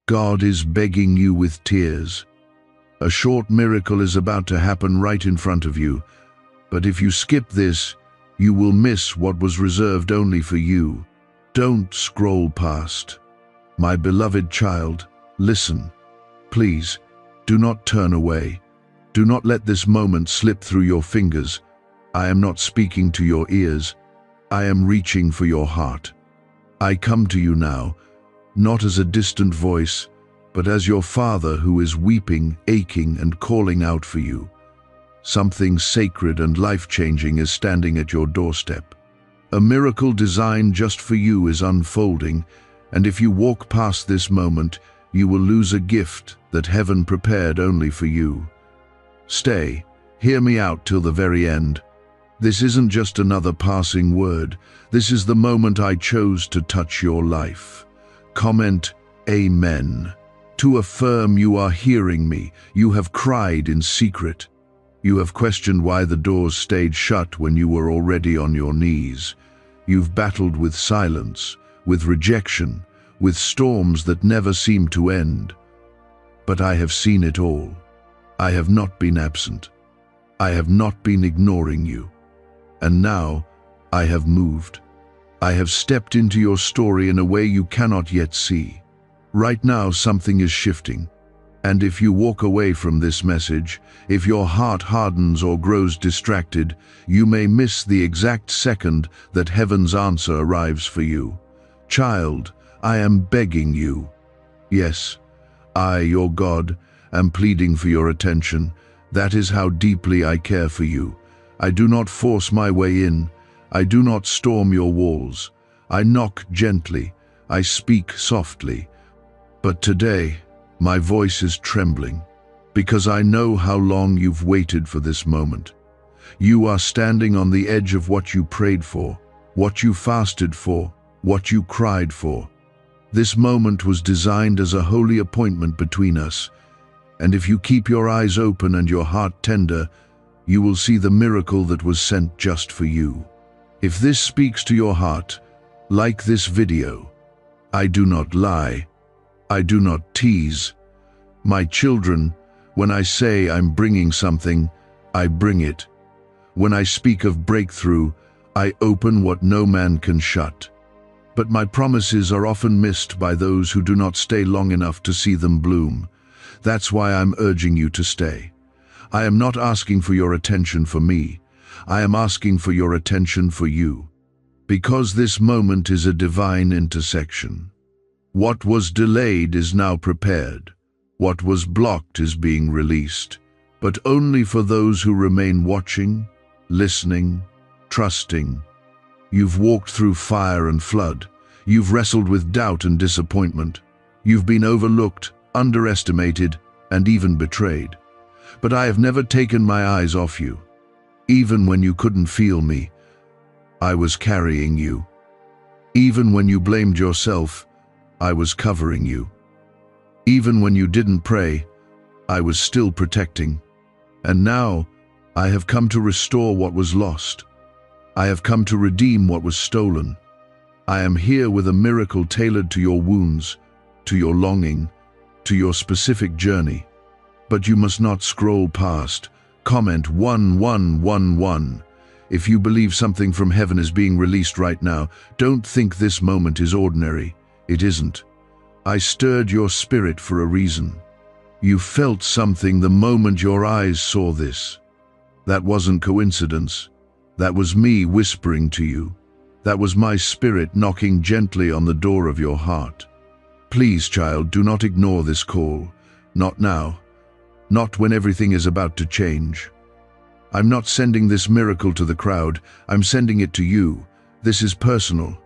God is begging you with tears. A short miracle is about to happen right in front of you, but if you skip this, you will miss what was reserved only for you. Don't scroll past. My beloved child, listen. Please, do not turn away. Do not let this moment slip through your fingers. I am not speaking to your ears. I am reaching for your heart. I come to you now, not as a distant voice, but as your father who is weeping, aching, and calling out for you. Something sacred and life-changing is standing at your doorstep. A miracle designed just for you is unfolding, and if you walk past this moment, you will lose a gift that heaven prepared only for you. Stay, hear me out till the very end. This isn't just another passing word. This is the moment I chose to touch your life. Comment Amen to affirm you are hearing me. You have cried in secret. You have questioned why the doors stayed shut when you were already on your knees. You've battled with silence, with rejection, with storms that never seem to end. But I have seen it all. I have not been absent. I have not been ignoring you. And now, I have moved. I have stepped into your story in a way you cannot yet see. Right now, something is shifting. And if you walk away from this message, if your heart hardens or grows distracted, you may miss the exact second that heaven's answer arrives for you. Child, I am begging you. Yes, I, your God, am pleading for your attention. That is how deeply I care for you. I do not force my way in. I do not storm your walls. I knock gently. I speak softly. But today, my voice is trembling, because I know how long you've waited for this moment. You are standing on the edge of what you prayed for, what you fasted for, what you cried for. This moment was designed as a holy appointment between us, and if you keep your eyes open and your heart tender, you will see the miracle that was sent just for you. If this speaks to your heart, like this video. I do not lie. I do not tease. My children, when I say I'm bringing something, I bring it. When I speak of breakthrough, I open what no man can shut. But my promises are often missed by those who do not stay long enough to see them bloom. That's why I'm urging you to stay. I am not asking for your attention for me. I am asking for your attention for you. Because this moment is a divine intersection. What was delayed is now prepared. What was blocked is being released. But only for those who remain watching, listening, trusting. You've walked through fire and flood. You've wrestled with doubt and disappointment. You've been overlooked, underestimated, and even betrayed. But I have never taken my eyes off you. Even when you couldn't feel me, I was carrying you. Even when you blamed yourself, I was covering you. Even when you didn't pray, I was still protecting. And now, I have come to restore what was lost. I have come to redeem what was stolen. I am here with a miracle tailored to your wounds, to your longing, to your specific journey. But you must not scroll past. Comment 1111. If you believe something from heaven is being released right now, don't think this moment is ordinary. It isn't. I stirred your spirit for a reason. You felt something the moment your eyes saw this. That wasn't coincidence. That was me whispering to you. That was my spirit knocking gently on the door of your heart. Please, child, do not ignore this call. Not now. Not when everything is about to change. I'm not sending this miracle to the crowd. I'm sending it to you. This is personal.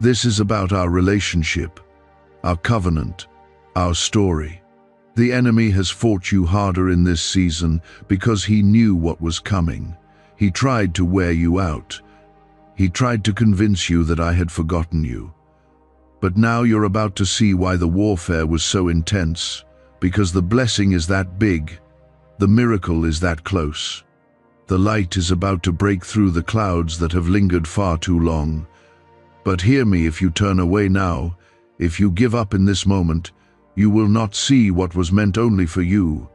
This is about our relationship, our covenant, our story. The enemy has fought you harder in this season because he knew what was coming. He tried to wear you out. He tried to convince you that I had forgotten you. But now you're about to see why the warfare was so intense, because the blessing is that big, the miracle is that close. The light is about to break through the clouds that have lingered far too long. But hear me, if you turn away now, if you give up in this moment, You will not see what was meant only for you.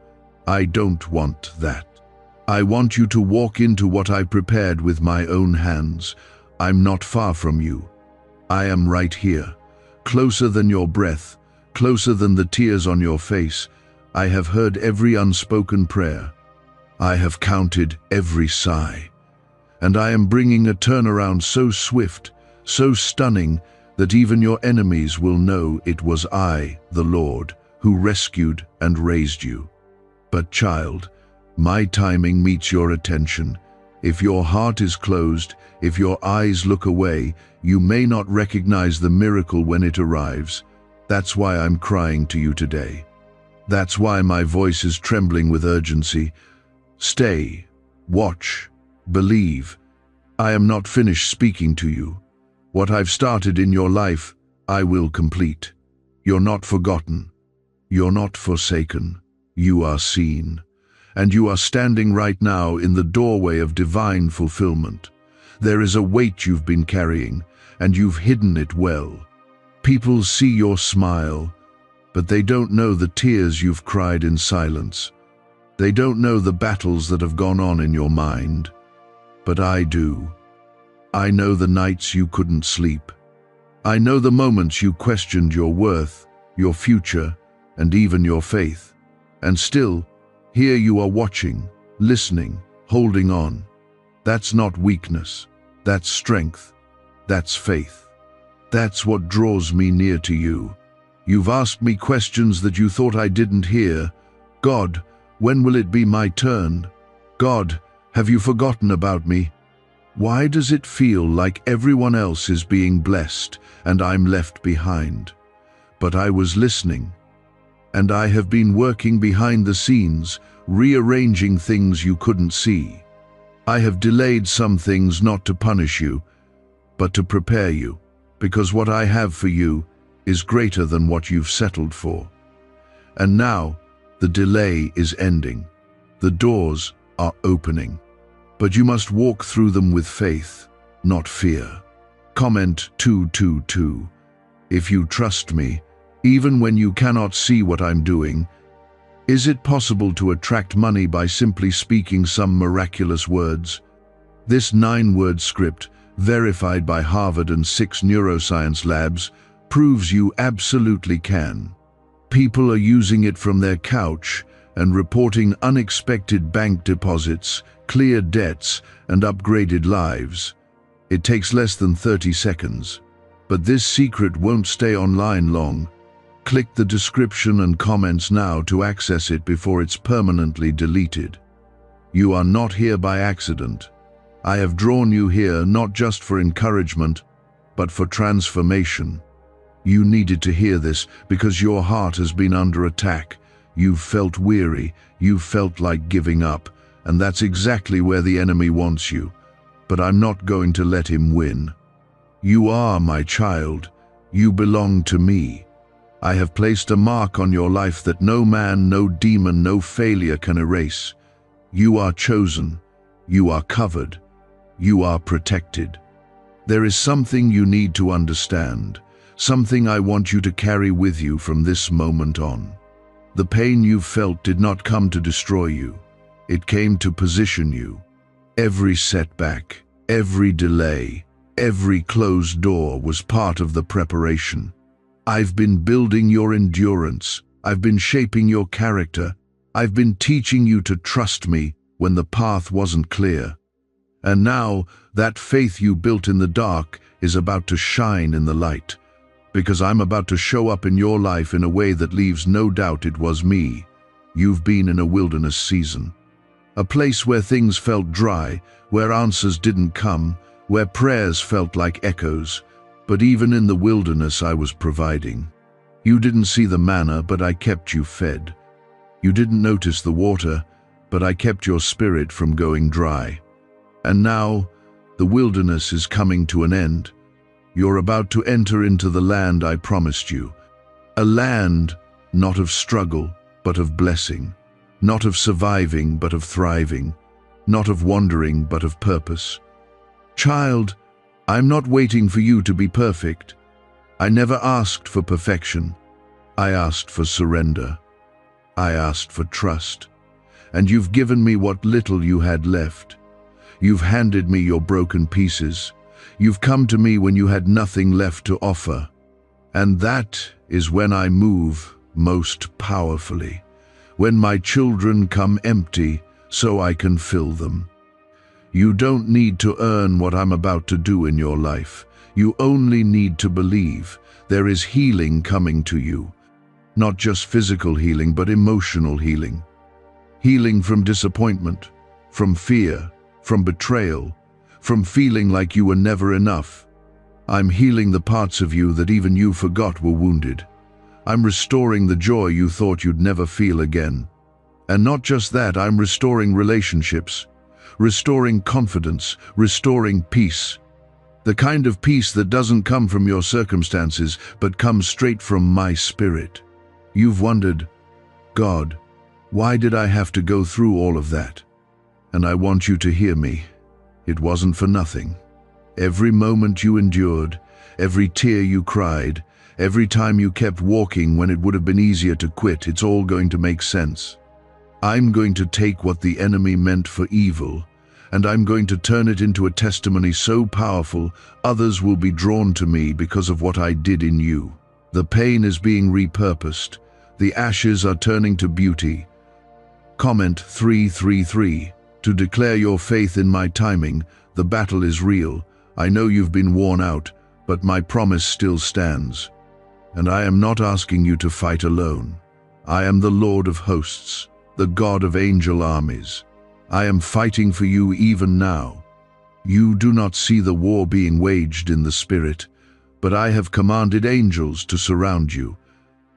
I don't want that. I want you to walk into what I prepared with my own hands. I'm not far from you. I am right here, closer than your breath, closer than the tears on your face. I have heard every unspoken prayer. I have counted every sigh. And I am bringing a turnaround so swift, so stunning, that even your enemies will know it was I, the Lord, who rescued and raised you. But child, my timing meets your attention. If your heart is closed, if your eyes look away, you may not recognize the miracle when it arrives. That's why I'm crying to you today. That's why my voice is trembling with urgency. Stay, watch, believe. I am not finished speaking to you. What I've started in your life, I will complete. You're not forgotten. You're not forsaken. You are seen. And you are standing right now in the doorway of divine fulfillment. There is a weight you've been carrying, and you've hidden it well. People see your smile, but they don't know the tears you've cried in silence. They don't know the battles that have gone on in your mind. But I do. I know the nights you couldn't sleep. I know the moments you questioned your worth, your future, and even your faith. And still, here you are watching, listening, holding on. That's not weakness. That's strength. That's faith. That's what draws me near to you. You've asked me questions that you thought I didn't hear. God, when will it be my turn? God, have you forgotten about me? Why does it feel like everyone else is being blessed and I'm left behind? But I was listening. And I have been working behind the scenes, rearranging things you couldn't see. I have delayed some things not to punish you, but to prepare you, because what I have for you is greater than what you've settled for. And now, the delay is ending. The doors are opening. But you must walk through them with faith, not fear. Comment 222. If you trust me, even when you cannot see what I'm doing, is it possible to attract money by simply speaking some miraculous words? This 9-word script, verified by Harvard and 6 neuroscience labs, proves you absolutely can. People are using it from their couch and reporting unexpected bank deposits, cleared debts, and upgraded lives. It takes less than 30 seconds. But this secret won't stay online long. Click the description and comments now to access it before it's permanently deleted. You are not here by accident. I have drawn you here not just for encouragement, but for transformation. You needed to hear this because your heart has been under attack. You've felt weary, you've felt like giving up, and that's exactly where the enemy wants you. But I'm not going to let him win. You are my child. You belong to me. I have placed a mark on your life that no man, no demon, no failure can erase. You are chosen. You are covered. You are protected. There is something you need to understand, something I want you to carry with you from this moment on. The pain you felt did not come to destroy you. It came to position you. Every setback, every delay, every closed door was part of the preparation. I've been building your endurance. I've been shaping your character. I've been teaching you to trust me when the path wasn't clear. And now, that faith you built in the dark is about to shine in the light. Because I'm about to show up in your life in a way that leaves no doubt it was me. You've been in a wilderness season. A place where things felt dry, where answers didn't come, where prayers felt like echoes. But even in the wilderness I was providing. You didn't see the manna, but I kept you fed. You didn't notice the water, but I kept your spirit from going dry. And now, the wilderness is coming to an end. You're about to enter into the land I promised you. A land not of struggle, but of blessing. Not of surviving, but of thriving. Not of wandering, but of purpose. Child, I'm not waiting for you to be perfect. I never asked for perfection. I asked for surrender. I asked for trust. And you've given me what little you had left. You've handed me your broken pieces. You've come to me when you had nothing left to offer. And that is when I move most powerfully. When my children come empty so I can fill them. You don't need to earn what I'm about to do in your life. You only need to believe. There is healing coming to you. Not just physical healing, but emotional healing. Healing from disappointment, from fear, from betrayal, from feeling like you were never enough. I'm healing the parts of you that even you forgot were wounded. I'm restoring the joy you thought you'd never feel again. And not just that, I'm restoring relationships, restoring confidence, restoring peace. The kind of peace that doesn't come from your circumstances, but comes straight from my spirit. You've wondered, God, why did I have to go through all of that? And I want you to hear me. It wasn't for nothing. Every moment you endured, every tear you cried, every time you kept walking when it would have been easier to quit, it's all going to make sense. I'm going to take what the enemy meant for evil, and I'm going to turn it into a testimony so powerful, others will be drawn to me because of what I did in you. The pain is being repurposed. The ashes are turning to beauty. Comment 333. To declare your faith in my timing. The battle is real. I know you've been worn out, but my promise still stands. And I am not asking you to fight alone. I am the Lord of hosts, the God of angel armies. I am fighting for you even now. You do not see the war being waged in the spirit, but I have commanded angels to surround you.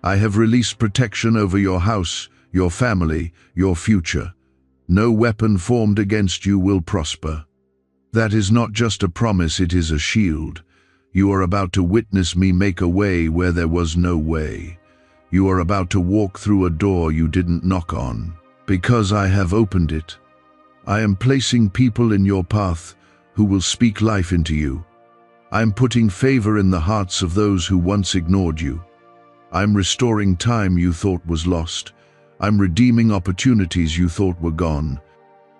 I have released protection over your house, your family, your future. No weapon formed against you will prosper. That is not just a promise, it is a shield. You are about to witness me make a way where there was no way. You are about to walk through a door you didn't knock on, because I have opened it. I am placing people in your path who will speak life into you. I am putting favor in the hearts of those who once ignored you. I'm restoring time you thought was lost. I'm redeeming opportunities you thought were gone.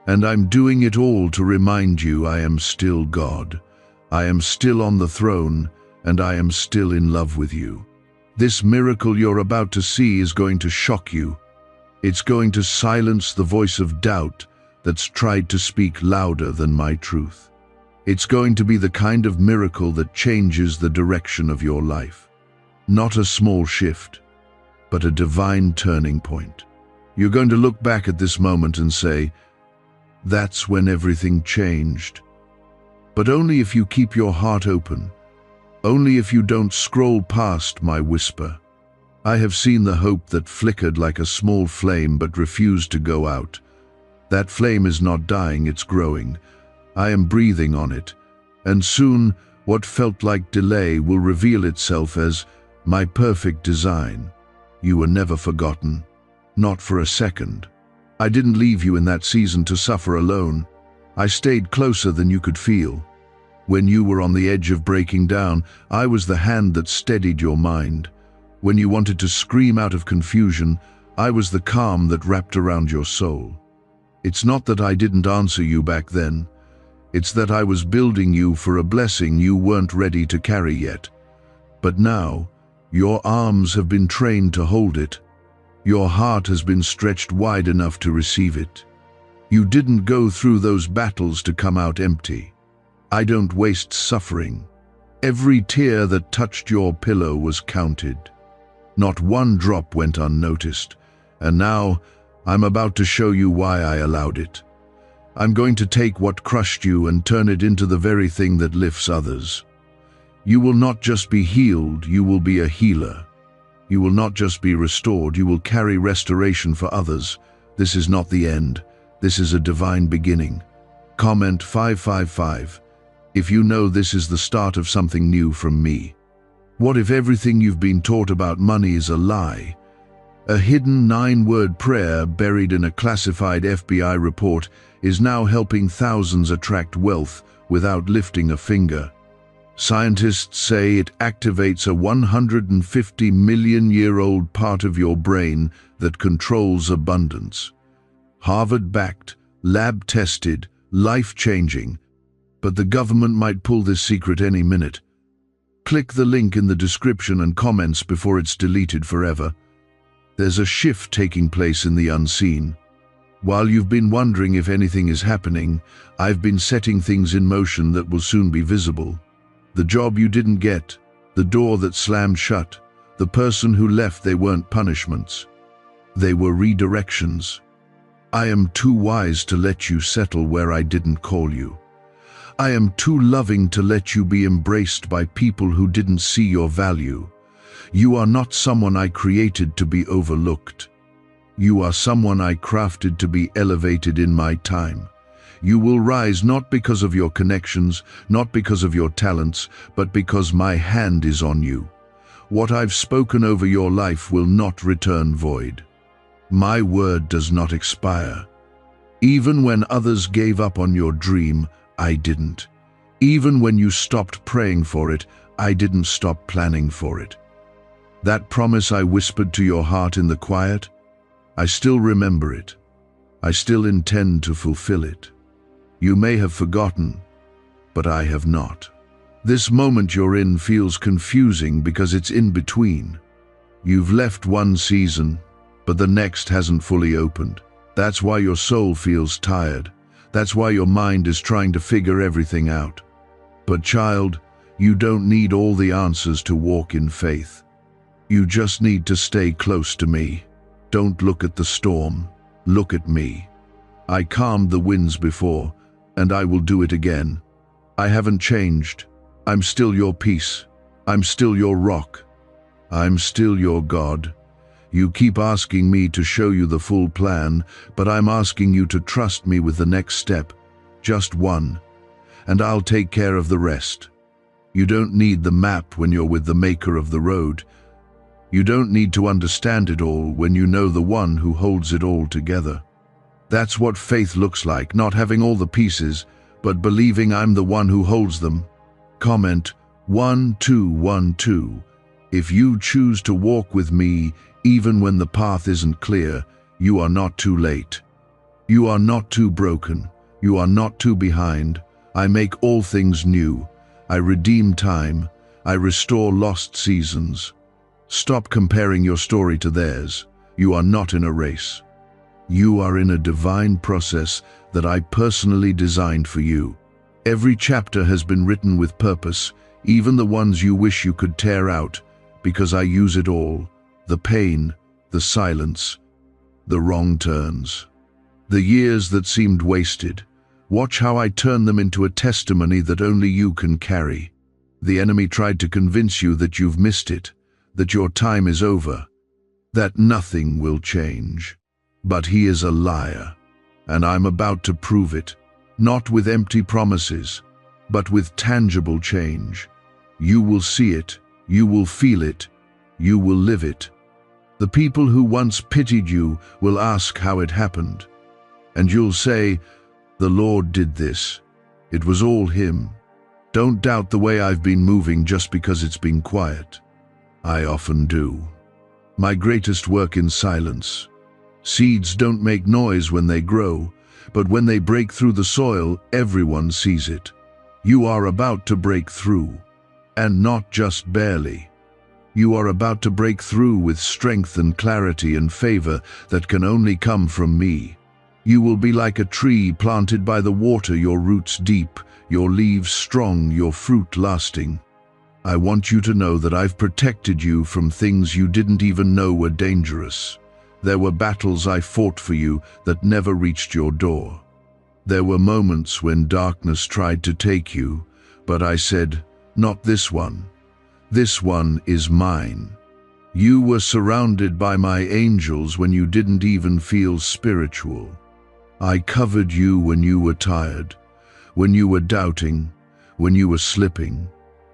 And I'm doing it all to remind you I am still God. I am still on the throne, and I am still in love with you. This miracle you're about to see is going to shock you. It's going to silence the voice of doubt that's tried to speak louder than my truth. It's going to be the kind of miracle that changes the direction of your life. Not a small shift, but a divine turning point. You're going to look back at this moment and say, that's when everything changed. But only if you keep your heart open, only if you don't scroll past my whisper. I have seen the hope that flickered like a small flame but refused to go out. That flame is not dying, it's growing. I am breathing on it, and soon what felt like delay will reveal itself as my perfect design. You were never forgotten, not for a second. I didn't leave you in that season to suffer alone. I stayed closer than you could feel. When you were on the edge of breaking down, I was the hand that steadied your mind. When you wanted to scream out of confusion, I was the calm that wrapped around your soul. It's not that I didn't answer you back then. It's that I was building you for a blessing you weren't ready to carry yet. But now, your arms have been trained to hold it. Your heart has been stretched wide enough to receive it. You didn't go through those battles to come out empty. I don't waste suffering. Every tear that touched your pillow was counted. Not one drop went unnoticed. And now, I'm about to show you why I allowed it. I'm going to take what crushed you and turn it into the very thing that lifts others. You will not just be healed, you will be a healer. You will not just be restored, you will carry restoration for others. This is not the end. This is a divine beginning. Comment 555. If you know this is the start of something new from me. What if everything you've been taught about money is a lie? A hidden 9-word prayer buried in a classified FBI report is now helping thousands attract wealth without lifting a finger. Scientists say it activates a 150-million-year-old part of your brain that controls abundance. Harvard-backed, lab-tested, life-changing, but the government might pull this secret any minute. Click the link in the description and comments before it's deleted forever. There's a shift taking place in the unseen. While you've been wondering if anything is happening, I've been setting things in motion that will soon be visible. The job you didn't get, the door that slammed shut, the person who left, they weren't punishments. They were redirections. I am too wise to let you settle where I didn't call you. I am too loving to let you be embraced by people who didn't see your value. You are not someone I created to be overlooked. You are someone I crafted to be elevated in my time. You will rise not because of your connections, not because of your talents, but because my hand is on you. What I've spoken over your life will not return void. My word does not expire. Even when others gave up on your dream, I didn't. Even when you stopped praying for it, I didn't stop planning for it. That promise I whispered to your heart in the quiet, I still remember it. I still intend to fulfill it. You may have forgotten, but I have not. This moment you're in feels confusing because it's in between. You've left one season, but the next hasn't fully opened. That's why your soul feels tired. That's why your mind is trying to figure everything out. But child, you don't need all the answers to walk in faith. You just need to stay close to me. Don't look at the storm, look at me. I calmed the winds before, and I will do it again. I haven't changed. I'm still your peace. I'm still your rock. I'm still your God. You keep asking me to show you the full plan, but I'm asking you to trust me with the next step, just one, and I'll take care of the rest. You don't need the map when you're with the maker of the road. You don't need to understand it all when you know the one who holds it all together. That's what faith looks like, not having all the pieces, but believing I'm the one who holds them. Comment 1212. If you choose to walk with me, even when the path isn't clear, you are not too late. You are not too broken. You are not too behind. I make all things new. I redeem time. I restore lost seasons. Stop comparing your story to theirs. You are not in a race. You are in a divine process that I personally designed for you. Every chapter has been written with purpose, even the ones you wish you could tear out, because I use it all. The pain, the silence, the wrong turns. The years that seemed wasted. Watch how I turn them into a testimony that only you can carry. The enemy tried to convince you that you've missed it, that your time is over, that nothing will change. But he is a liar, and I'm about to prove it, not with empty promises, but with tangible change. You will see it, you will feel it, you will live it. The people who once pitied you will ask how it happened, and you'll say, "The Lord did this. It was all Him." Don't doubt the way I've been moving just because it's been quiet. I often do. My greatest work in silence. Seeds don't make noise when they grow, but when they break through the soil, everyone sees it. You are about to break through, and not just barely. You are about to break through with strength and clarity and favor that can only come from me. You will be like a tree planted by the water, your roots deep, your leaves strong, your fruit lasting. I want you to know that I've protected you from things you didn't even know were dangerous. There were battles I fought for you that never reached your door. There were moments when darkness tried to take you, but I said, "Not this one. This one is mine." You were surrounded by my angels when you didn't even feel spiritual. I covered you when you were tired, when you were doubting, when you were slipping.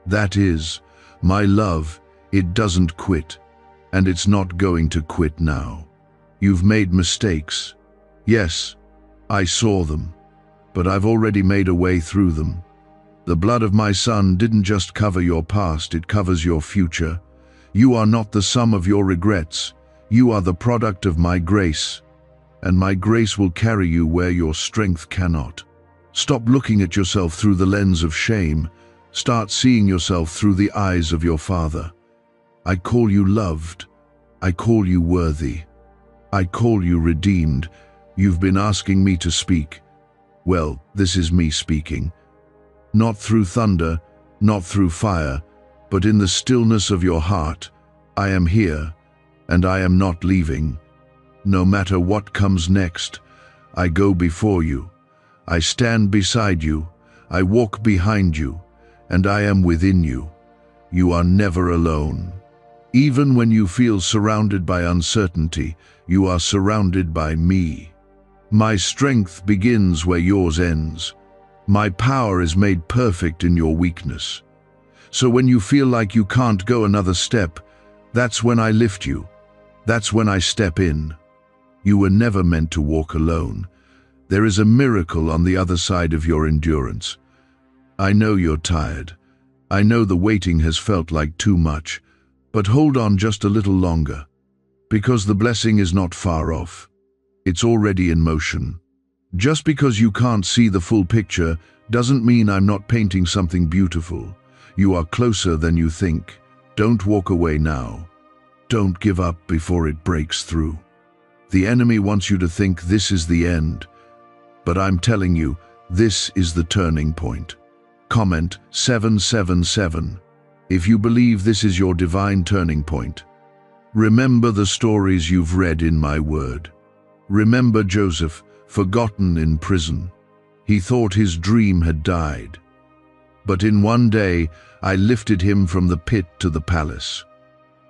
That is, my love, it doesn't quit, and it's not going to quit now. You've made mistakes. Yes, I saw them, but I've already made a way through them. The blood of my son didn't just cover your past, it covers your future. You are not the sum of your regrets. You are the product of my grace, and my grace will carry you where your strength cannot. Stop looking at yourself through the lens of shame. Start seeing yourself through the eyes of your Father. I call you loved. I call you worthy. I call you redeemed. You've been asking me to speak. Well, this is me speaking. Not through thunder, not through fire, but in the stillness of your heart. I am here, and I am not leaving. No matter what comes next, I go before you. I stand beside you. I walk behind you, and I am within you. You are never alone. Even when you feel surrounded by uncertainty, you are surrounded by me. My strength begins where yours ends. My power is made perfect in your weakness. So when you feel like you can't go another step, that's when I lift you. That's when I step in. You were never meant to walk alone. There is a miracle on the other side of your endurance. I know you're tired. I know the waiting has felt like too much, but hold on just a little longer, because the blessing is not far off. It's already in motion. Just because you can't see the full picture doesn't mean I'm not painting something beautiful. You are closer than you think. Don't walk away now. Don't give up before it breaks through. The enemy wants you to think this is the end, but I'm telling you, this is the turning point. Comment 777 if you believe this is your divine turning point. Remember the stories you've read in my word. Remember Joseph, forgotten in prison. He thought his dream had died. But in one day, I lifted him from the pit to the palace.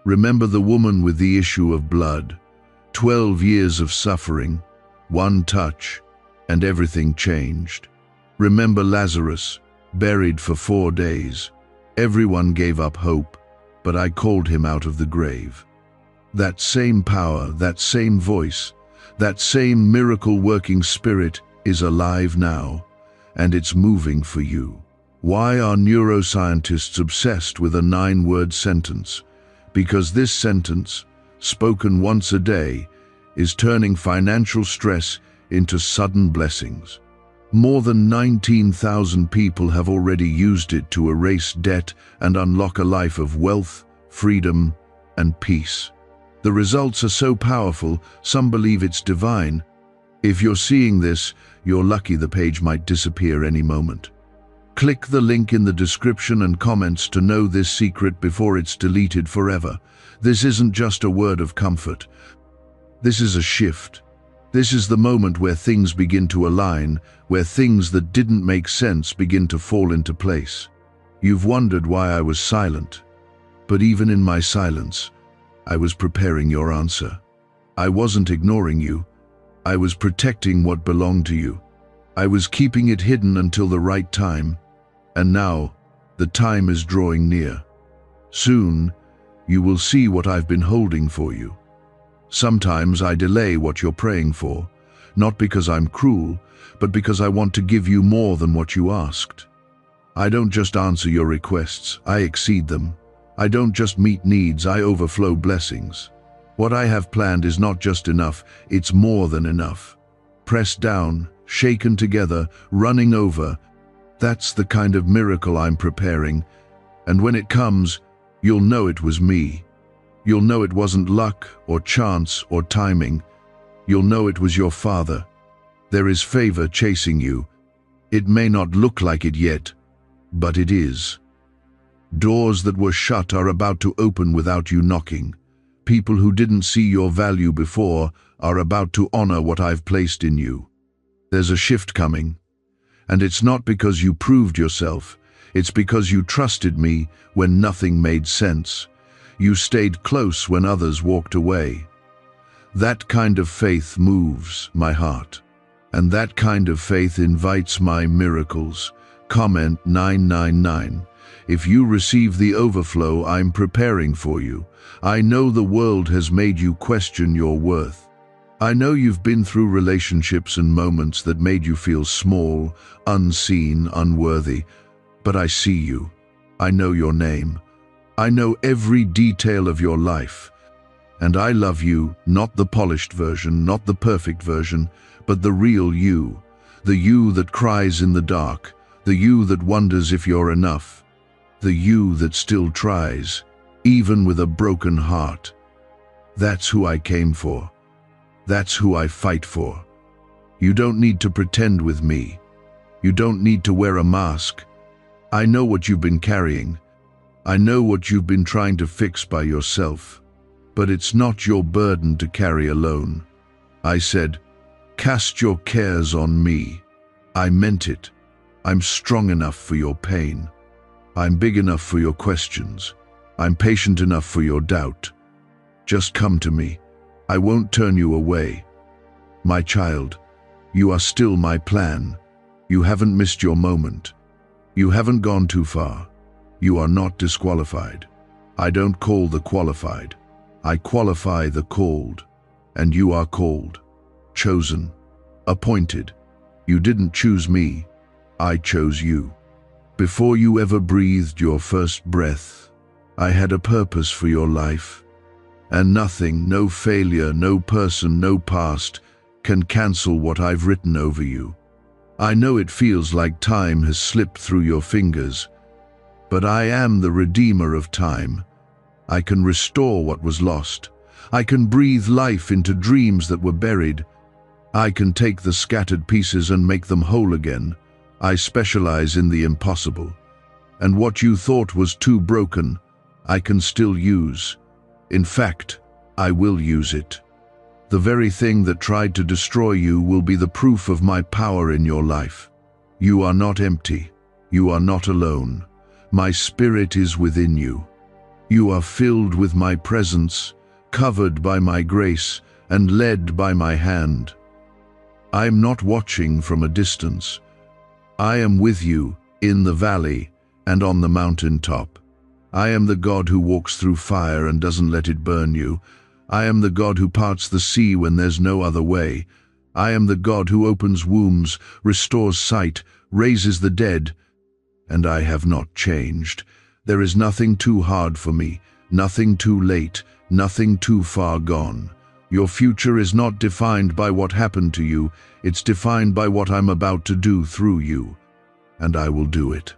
Remember the woman with the issue of blood. 12 years of suffering, one touch, and everything changed. Remember Lazarus, buried for 4 days. Everyone gave up hope, but I called him out of the grave. That same power, that same voice, that same miracle-working spirit is alive now, and it's moving for you. Why are neuroscientists obsessed with a 9-word sentence? Because this sentence, spoken once a day, is turning financial stress into sudden blessings. More than 19,000 people have already used it to erase debt and unlock a life of wealth, freedom, and peace. The results are so powerful, some believe it's divine. If you're seeing this, you're lucky. The page might disappear any moment. Click the link in the description and comments to know this secret before it's deleted forever. This isn't just a word of comfort. This is a shift. This is the moment where things begin to align, where things that didn't make sense begin to fall into place. You've wondered why I was silent. But even in my silence, I was preparing your answer. I wasn't ignoring you. I was protecting what belonged to you. I was keeping it hidden until the right time. And now, the time is drawing near. Soon, you will see what I've been holding for you. Sometimes I delay what you're praying for, not because I'm cruel, but because I want to give you more than what you asked. I don't just answer your requests, I exceed them. I don't just meet needs, I overflow blessings. What I have planned is not just enough, it's more than enough. Pressed down, shaken together, running over, that's the kind of miracle I'm preparing. And when it comes, you'll know it was me. You'll know it wasn't luck or chance or timing. You'll know it was your Father. There is favor chasing you. It may not look like it yet, but it is. Doors that were shut are about to open without you knocking. People who didn't see your value before are about to honor what I've placed in you. There's a shift coming. And it's not because you proved yourself. It's because you trusted me when nothing made sense. You stayed close when others walked away. That kind of faith moves my heart. And that kind of faith invites my miracles. Comment 999. If you receive the overflow I'm preparing for you, I know the world has made you question your worth. I know you've been through relationships and moments that made you feel small, unseen, unworthy. But I see you. I know your name. I know every detail of your life. And I love you, not the polished version, not the perfect version, but the real you. The you that cries in the dark. The you that wonders if you're enough. The you that still tries, even with a broken heart. That's who I came for. That's who I fight for. You don't need to pretend with me. You don't need to wear a mask. I know what you've been carrying. I know what you've been trying to fix by yourself. But it's not your burden to carry alone. I said, cast your cares on me. I meant it. I'm strong enough for your pain. I'm big enough for your questions. I'm patient enough for your doubt. Just come to me. I won't turn you away. My child, you are still my plan. You haven't missed your moment. You haven't gone too far. You are not disqualified. I don't call the qualified. I qualify the called. And you are called, chosen, appointed. You didn't choose me. I chose you. Before you ever breathed your first breath, I had a purpose for your life. And nothing, no failure, no person, no past, can cancel what I've written over you. I know it feels like time has slipped through your fingers, but I am the redeemer of time. I can restore what was lost. I can breathe life into dreams that were buried. I can take the scattered pieces and make them whole again. I specialize in the impossible. And what you thought was too broken, I can still use. In fact, I will use it. The very thing that tried to destroy you will be the proof of my power in your life. You are not empty. You are not alone. My spirit is within you. You are filled with my presence, covered by my grace, and led by my hand. I am not watching from a distance. I am with you in the valley and on the mountaintop. I am the God who walks through fire and doesn't let it burn you. I am the God who parts the sea when there's no other way. I am the God who opens wombs, restores sight, raises the dead. And I have not changed. There is nothing too hard for me, nothing too late, nothing too far gone. Your future is not defined by what happened to you, it's defined by what I'm about to do through you. And I will do it.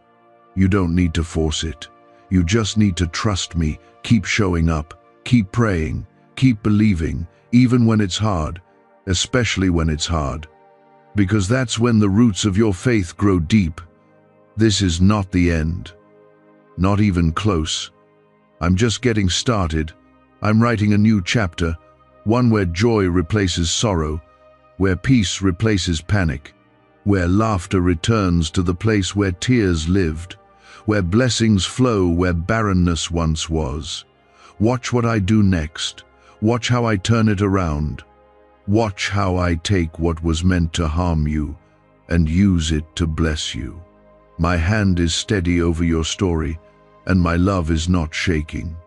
You don't need to force it. You just need to trust me, keep showing up, keep praying, keep believing, even when it's hard, especially when it's hard. Because that's when the roots of your faith grow deep. This is not the end. Not even close. I'm just getting started. I'm writing a new chapter, one where joy replaces sorrow, where peace replaces panic, where laughter returns to the place where tears lived, where blessings flow where barrenness once was. Watch what I do next. Watch how I turn it around. Watch how I take what was meant to harm you and use it to bless you. My hand is steady over your story, and my love is not shaking.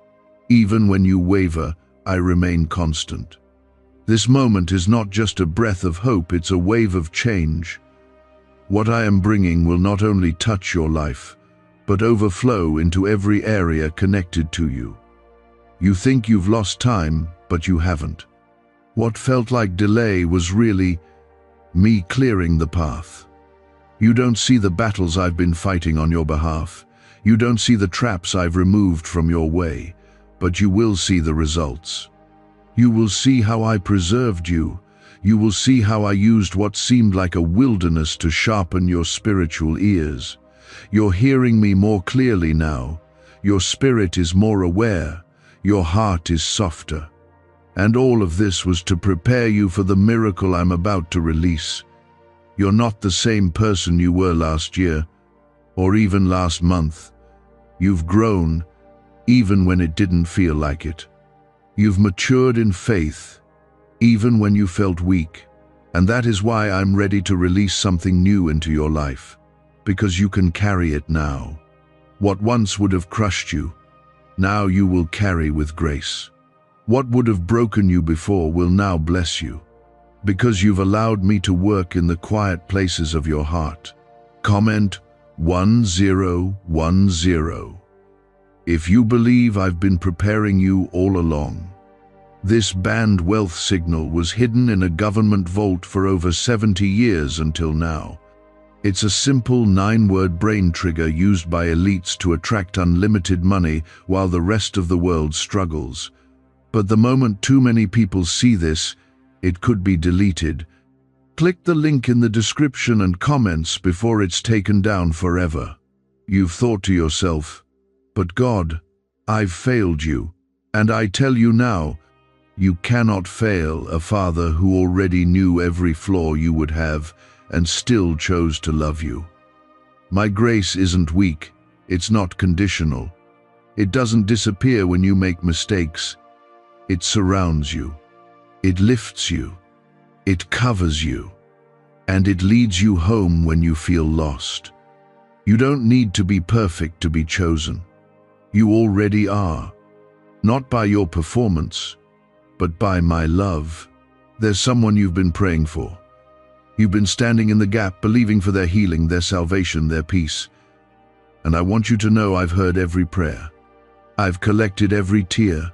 Even when you waver, I remain constant. This moment is not just a breath of hope, it's a wave of change. What I am bringing will not only touch your life, but overflow into every area connected to you. You think you've lost time, but you haven't. What felt like delay was really me clearing the path. You don't see the battles I've been fighting on your behalf. You don't see the traps I've removed from your way, but you will see the results. You will see how I preserved you. You will see how I used what seemed like a wilderness to sharpen your spiritual ears. You're hearing me more clearly now. Your spirit is more aware. Your heart is softer. And all of this was to prepare you for the miracle I'm about to release. You're not the same person you were last year, or even last month. You've grown, even when it didn't feel like it. You've matured in faith, even when you felt weak. And that is why I'm ready to release something new into your life, because you can carry it now. What once would have crushed you, now you will carry with grace. What would have broken you before will now bless you, because you've allowed me to work in the quiet places of your heart. Comment, 1010. If you believe I've been preparing you all along. This banned wealth signal was hidden in a government vault for over 70 years until now. It's a simple 9-word brain trigger used by elites to attract unlimited money while the rest of the world struggles. But the moment too many people see this, it could be deleted. Click the link in the description and comments before it's taken down forever. You've thought to yourself, "But God, I've failed you." And I tell you now, you cannot fail a Father who already knew every flaw you would have and still chose to love you. My grace isn't weak, it's not conditional. It doesn't disappear when you make mistakes. It surrounds you, it lifts you, it covers you, and it leads you home when you feel lost. You don't need to be perfect to be chosen. You already are, not by your performance, but by my love. There's someone you've been praying for. You've been standing in the gap, believing for their healing, their salvation, their peace. And I want you to know I've heard every prayer. I've collected every tear.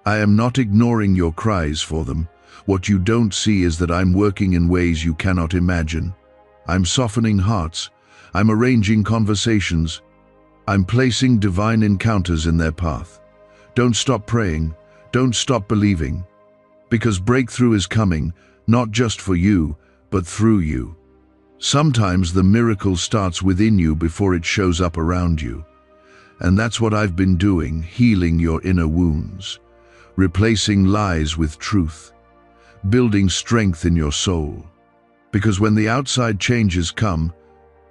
I am not ignoring your cries for them. What you don't see is that I'm working in ways you cannot imagine. I'm softening hearts. I'm arranging conversations. I'm placing divine encounters in their path. Don't stop praying. Don't stop believing. Because breakthrough is coming, not just for you, but through you. Sometimes the miracle starts within you before it shows up around you. And that's what I've been doing, healing your inner wounds, replacing lies with truth, building strength in your soul. Because when the outside changes come,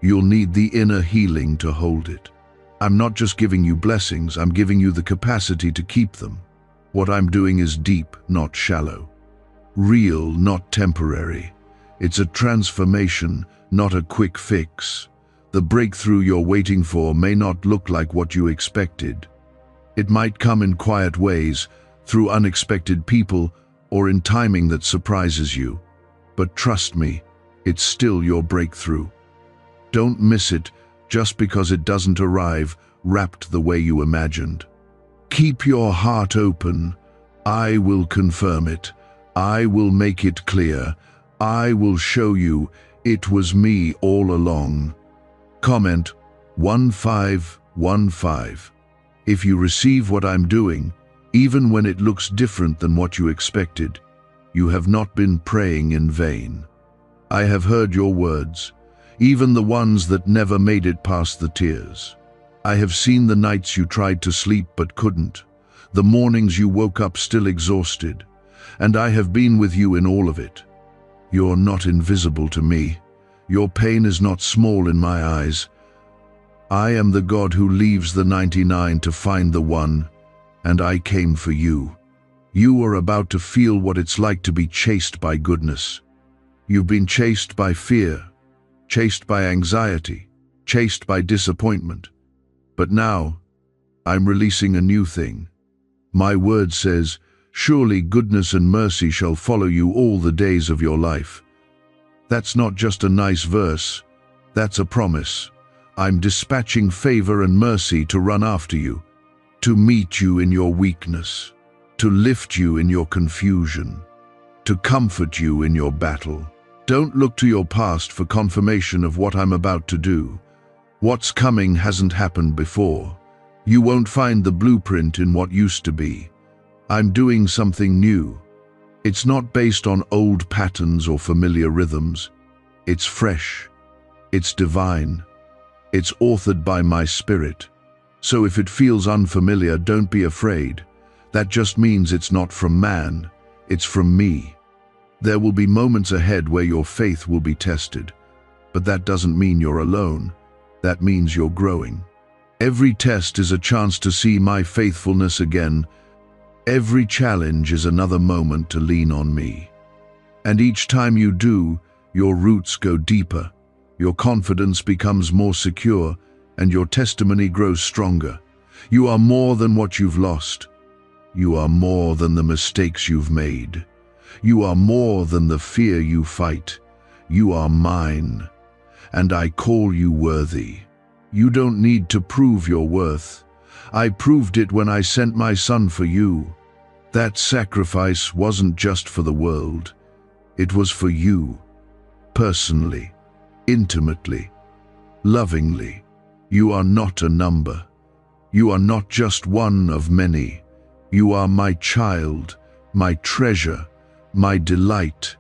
you'll need the inner healing to hold it. I'm not just giving you blessings, I'm giving you the capacity to keep them. What I'm doing is deep, not shallow. Real, not temporary. It's a transformation, not a quick fix. The breakthrough you're waiting for may not look like what you expected. It might come in quiet ways, through unexpected people, or in timing that surprises you. But trust me, it's still your breakthrough. Don't miss it just because it doesn't arrive wrapped the way you imagined. Keep your heart open. I will confirm it. I will make it clear. I will show you it was me all along. Comment 1515. If you receive what I'm doing, even when it looks different than what you expected, you have not been praying in vain. I have heard your words, even the ones that never made it past the tears. I have seen the nights you tried to sleep but couldn't, the mornings you woke up still exhausted, and I have been with you in all of it. You're not invisible to me. Your pain is not small in my eyes. I am the God who leaves the 99 to find the one, and I came for you. You are about to feel what it's like to be chased by goodness. You've been chased by fear, chased by anxiety, chased by disappointment. But now, I'm releasing a new thing. My word says, surely goodness and mercy shall follow you all the days of your life. That's not just a nice verse, that's a promise. I'm dispatching favor and mercy to run after you, to meet you in your weakness, to lift you in your confusion, to comfort you in your battle. Don't look to your past for confirmation of what I'm about to do. What's coming hasn't happened before. You won't find the blueprint in what used to be. I'm doing something new. It's not based on old patterns or familiar rhythms. It's fresh. It's divine. It's authored by my spirit. So if it feels unfamiliar, don't be afraid. That just means it's not from man, it's from me. There will be moments ahead where your faith will be tested, but that doesn't mean you're alone. That means you're growing. Every test is a chance to see my faithfulness again. Every challenge is another moment to lean on me. And each time you do, your roots go deeper, your confidence becomes more secure, and your testimony grows stronger. You are more than what you've lost. You are more than the mistakes you've made. You are more than the fear you fight. You are mine, and I call you worthy. You don't need to prove your worth. I proved it when I sent my son for you. That sacrifice wasn't just for the world. It was for you, personally, intimately, lovingly. You are not a number. You are not just one of many. You are my child, my treasure, my delight.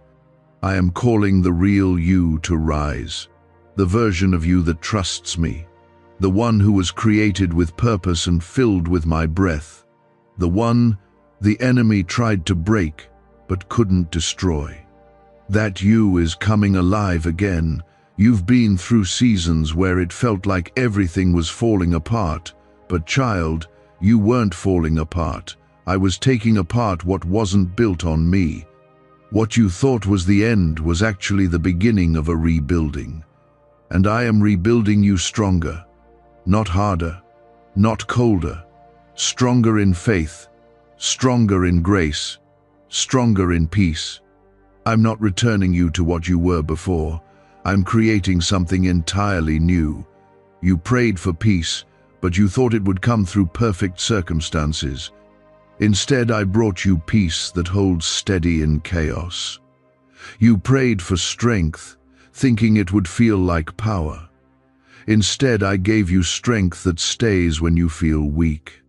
I am calling the real you to rise, the version of you that trusts me, the one who was created with purpose and filled with my breath, the one the enemy tried to break but couldn't destroy. That you is coming alive again. You've been through seasons where it felt like everything was falling apart, but child, you weren't falling apart. I was taking apart what wasn't built on me. What you thought was the end was actually the beginning of a rebuilding. And I am rebuilding you stronger, not harder, not colder, stronger in faith, stronger in grace, stronger in peace. I'm not returning you to what you were before. I'm creating something entirely new. You prayed for peace, but you thought it would come through perfect circumstances. Instead, I brought you peace that holds steady in chaos. You prayed for strength, thinking it would feel like power. Instead, I gave you strength that stays when you feel weak.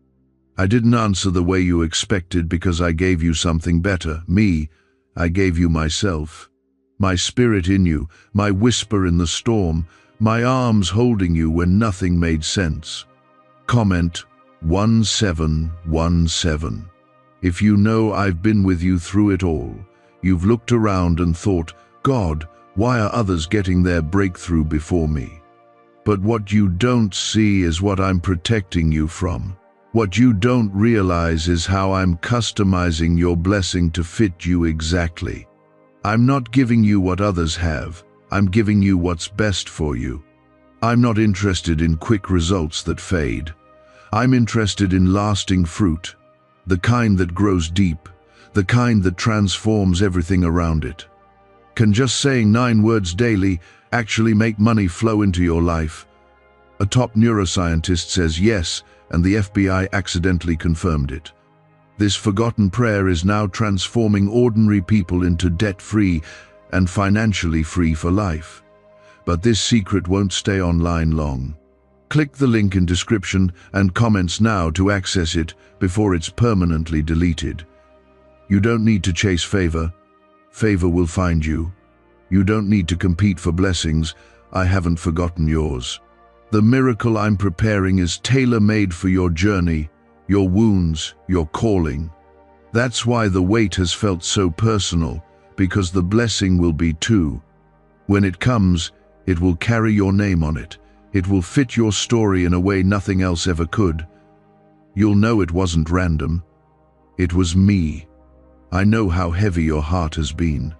I didn't answer the way you expected because I gave you something better, me. I gave you myself, my spirit in you, my whisper in the storm, my arms holding you when nothing made sense. Comment 1717. If you know I've been with you through it all, you've looked around and thought, God, why are others getting their breakthrough before me? But what you don't see is what I'm protecting you from. What you don't realize is how I'm customizing your blessing to fit you exactly. I'm not giving you what others have. I'm giving you what's best for you. I'm not interested in quick results that fade. I'm interested in lasting fruit, the kind that grows deep, the kind that transforms everything around it. Can just saying 9 words daily actually make money flow into your life? A top neuroscientist says yes, and the FBI accidentally confirmed it. This forgotten prayer is now transforming ordinary people into debt-free and financially free for life. But this secret won't stay online long. Click the link in description and comments now to access it before it's permanently deleted. You don't need to chase favor. Favor will find you. You don't need to compete for blessings. I haven't forgotten yours. The miracle I'm preparing is tailor-made for your journey, your wounds, your calling. That's why the weight has felt so personal, because the blessing will be too. When it comes, it will carry your name on it. It will fit your story in a way nothing else ever could. You'll know it wasn't random. It was me. I know how heavy your heart has been.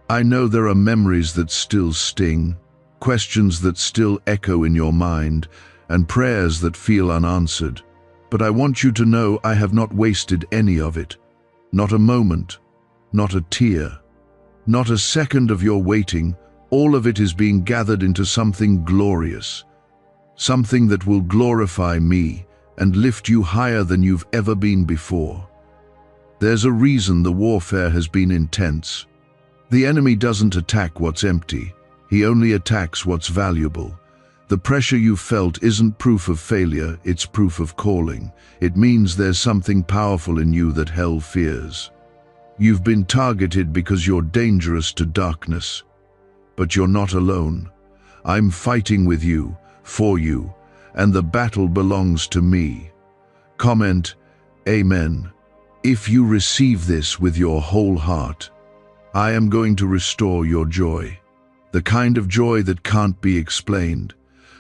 I know there are memories that still sting, questions that still echo in your mind, and prayers that feel unanswered. But I want you to know I have not wasted any of it. Not a moment, not a tear, not a second of your waiting. All of it is being gathered into something glorious. Something that will glorify me and lift you higher than you've ever been before. There's a reason the warfare has been intense. The enemy doesn't attack what's empty. He only attacks what's valuable. The pressure you felt isn't proof of failure, it's proof of calling. It means there's something powerful in you that hell fears. You've been targeted because you're dangerous to darkness. But you're not alone. I'm fighting with you, for you, and the battle belongs to me. Comment, Amen. If you receive this with your whole heart, I am going to restore your joy. The kind of joy that can't be explained.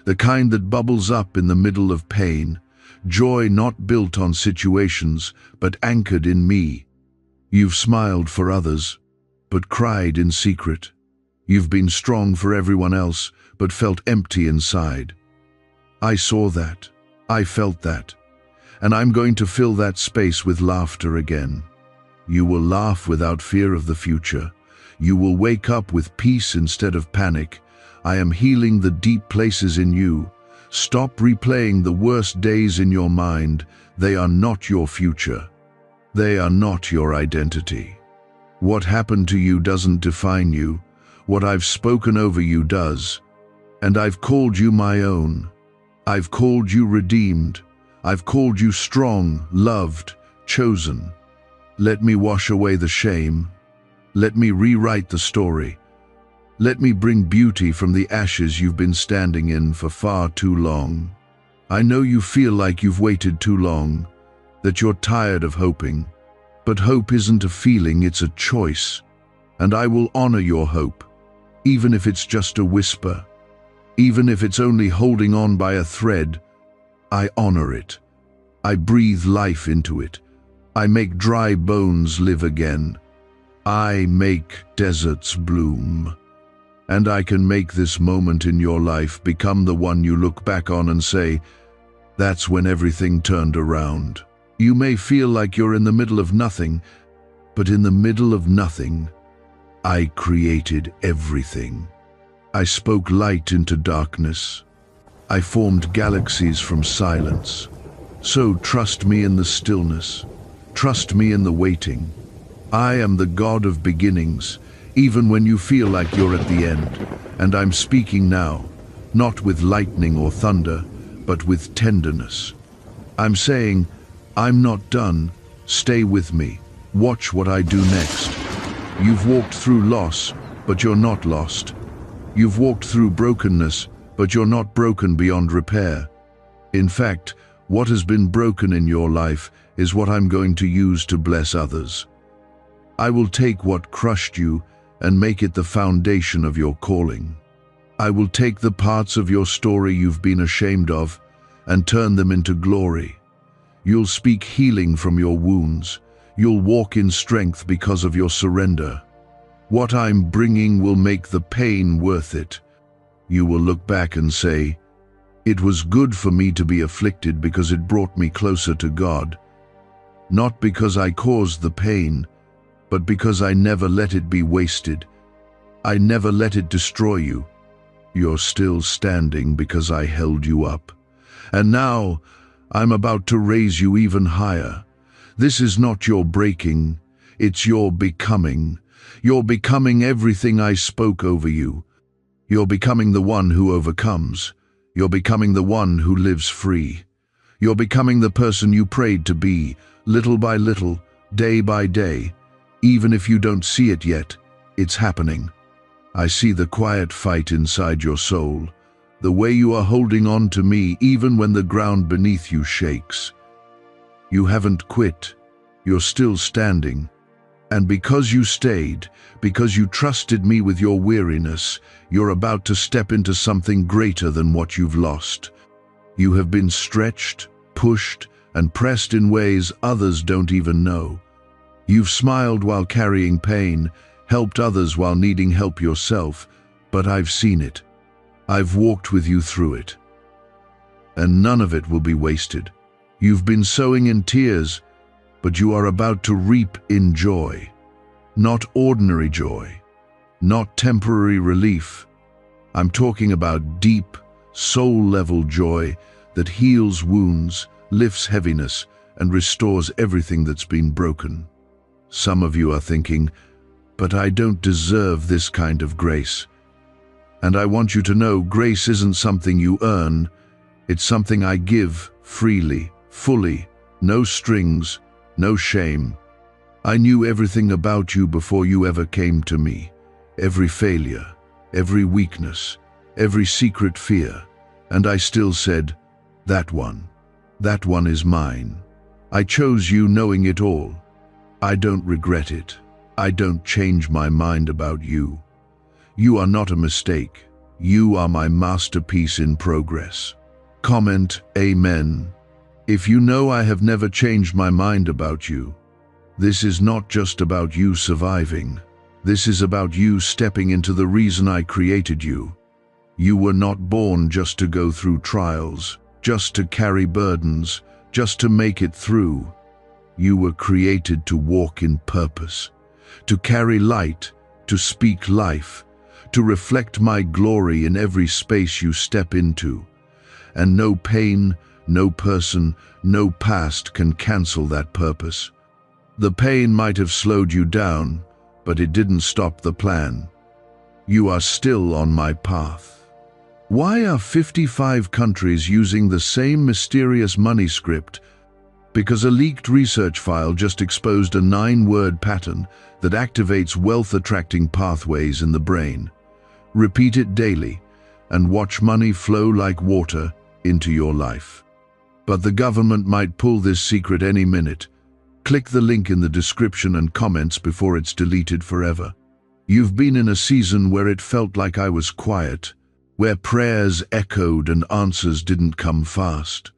The kind that bubbles up in the middle of pain. Joy not built on situations, but anchored in me. You've smiled for others, but cried in secret. You've been strong for everyone else, but felt empty inside. I saw that. I felt that. And I'm going to fill that space with laughter again. You will laugh without fear of the future. You will wake up with peace instead of panic. I am healing the deep places in you, Stop replaying the worst days in your mind. They are not your future. They are not your identity. What happened to you doesn't define you. What I've spoken over you does. And I've called you my own. I've called you redeemed. I've called you strong, loved, chosen. Let me wash away the shame. Let me rewrite the story. Let me bring beauty from the ashes you've been standing in for far too long. I know you feel like you've waited too long, that you're tired of hoping. But hope isn't a feeling, it's a choice. And I will honor your hope, even if it's just a whisper. Even if it's only holding on by a thread, I honor it. I breathe life into it. I make dry bones live again. I make deserts bloom. And I can make this moment in your life become the one you look back on and say, that's when everything turned around. You may feel like you're in the middle of nothing, but in the middle of nothing, I created everything. I spoke light into darkness. I formed galaxies from silence. So trust me in the stillness. Trust me in the waiting. I am the God of beginnings, even when you feel like you're at the end. And I'm speaking now, not with lightning or thunder, but with tenderness. I'm saying, I'm not done. Stay with me. Watch what I do next. You've walked through loss, but you're not lost. You've walked through brokenness, but you're not broken beyond repair. In fact, what has been broken in your life is what I'm going to use to bless others. I will take what crushed you and make it the foundation of your calling. I will take the parts of your story you've been ashamed of and turn them into glory. You'll speak healing from your wounds. You'll walk in strength because of your surrender. What I'm bringing will make the pain worth it. You will look back and say, it was good for me to be afflicted because it brought me closer to God. Not because I caused the pain, but because I never let it be wasted. I never let it destroy you. You're still standing because I held you up. And now, I'm about to raise you even higher. This is not your breaking, it's your becoming. You're becoming everything I spoke over you. You're becoming the one who overcomes. You're becoming the one who lives free. You're becoming the person you prayed to be, little by little, day by day. Even if you don't see it yet, it's happening. I see the quiet fight inside your soul, the way you are holding on to me even when the ground beneath you shakes. You haven't quit. You're still standing. And because you stayed, because you trusted me with your weariness, you're about to step into something greater than what you've lost. You have been stretched, pushed, and pressed in ways others don't even know. You've smiled while carrying pain, helped others while needing help yourself, but I've seen it. I've walked with you through it. And none of it will be wasted. You've been sowing in tears, but you are about to reap in joy. Not ordinary joy, not temporary relief. I'm talking about deep, soul-level joy that heals wounds, lifts heaviness, and restores everything that's been broken. Some of you are thinking, but I don't deserve this kind of grace. And I want you to know grace isn't something you earn, it's something I give freely, fully, no strings, no shame. I knew everything about you before you ever came to me. Every failure, every weakness, every secret fear. And I still said, that one is mine. I chose you knowing it all. I don't regret it. I don't change my mind about you. You are not a mistake. You are my masterpiece in progress. Comment, Amen. If you know I have never changed my mind about you, this is not just about you surviving. This is about you stepping into the reason I created you. You were not born just to go through trials, just to carry burdens, just to make it through. You were created to walk in purpose, to carry light, to speak life, to reflect my glory in every space you step into. And no pain, no person, no past can cancel that purpose. The pain might have slowed you down, but it didn't stop the plan. You are still on my path. Why are 55 countries using the same mysterious money script? Because a leaked research file just exposed a 9-word pattern that activates wealth-attracting pathways in the brain. Repeat it daily, and watch money flow like water into your life. But the government might pull this secret any minute. Click the link in the description and comments before it's deleted forever. You've been in a season where it felt like I was quiet, where prayers echoed and answers didn't come fast.